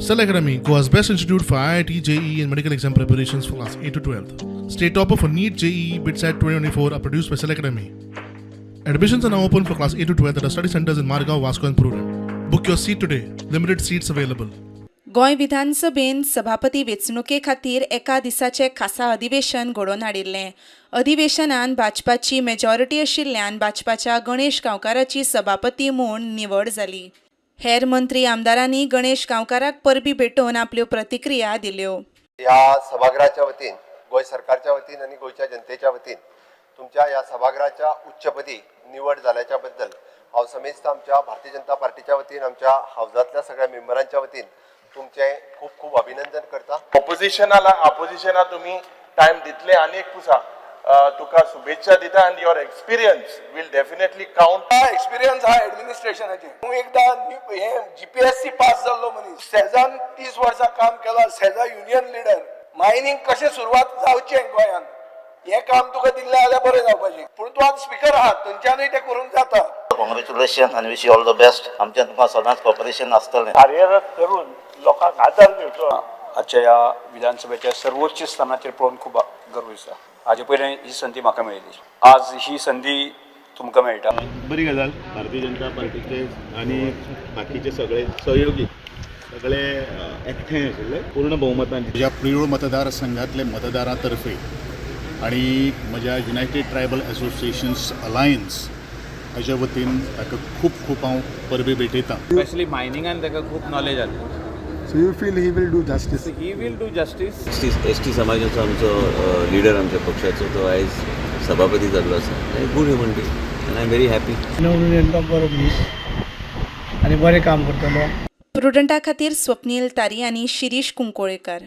Cell Academy, Goa's best institute for IIT, JEE and medical exam preparations for class 8 to 12th. State topper for NEET, JEE, BITSAT 2024 are produced by Cell Academy. Admissions are now open for class 8 to 12th at our study centers in Margao, Vasco and Purure. Book your seat today. Limited seats available. Goa विधानसभेन सभापती वेंचणुके खातीर एका दिसाचें खासा अधिवेशन घडोवन हाडिल्लें. अधिवेशनान भाजपाची मेजॉरिटी आशिल्ल्यान भाजपाच्या गणेश गांवकाराची सभापती म्हूण निवड जाली. हेर मंत्री आमदारांनी गणेश गांवकाराक परबी भेटोवन आपल्यो प्रतिक्रिया दिल्यो. या सभागृहाच्या वतीन गोय सरकारच्या वतीन आणि गोयच्या जनतेच्या वतीन तुमच्या या सभागृहाच्या उच्चपदी निवड झाल्याच्या बद्दल हांव समेस्त आमच्या भारतीय जनता पार्टीच्या वतीन आमच्या हावजातल्या सगळ्या मेंबरांच्या वतीन तुमचे खूप खूप अभिनंदन करता. ऑपोजिशना तुम्ही टाइम दितले आणि एक पुसा तुका शुभेच्छा दिता आणि your experience will definitely count. Experience हा ऍडमिनिस्ट्रेशनाचे. हांव एकदा हे जीपीएससी पास जाल्लो मनीस. सेजान 30 वर्सां काम केलां. सेजा युनियन लिडर. मायनिंग कशें सुरवात जावचें गोंयांत हे काम तुका दिल्लें जाल्यार बरें जावपाचें. पूण तूं आज स्पीकर आहात थंयच्यानूय तें करूंक जाता. कॉंग्रॅच्युलेशन आनी wish you all the best. आमच्या तुमकां सदांच कॉपरेशन आसतलें. कार्यरत करून लोकांक आदार दिवचो. आजच्या ह्या विधानसभेच्या सर्वोच्च स्थानाचेर पळोवन खूब गर्व दिसता. हाजे पयलीं ही संदी म्हाका मेळिल्ली. आज ही संदी तुमकां मेळटा. बरी गजाल. भारतीय जनता पार्टीचे आनी बाकीचे सगळे सहयोगी सगळे एकठांय आशिल्ले पूर्ण बहुमतान. म्हज्या प्रियोळ मतदारसंघातले मतदारां-तर्फे आनी म्हज्या युनायटेड ट्रायबल असोसिएशन्स अलायन्स हाच्या वतीन ताका खूब खूब हांव परबी भेटयतां. स्पेशली मायनिंगान ताका खूब नॉलेज जालें. So you feel he will do justice. He will do justice. ST समाजाचो आमचो लिडर आमच्या पक्षाचो तो आयज सभापती जाल्लो आसा. गूड ह्युमन बींग आनी आय एम व्हेरी हॅपी. बरो मनीस आनी बरें काम करतलो. प्रुडंटा खातीर स्वप्नील तारी आनी शिरीश कुंकोळेकर.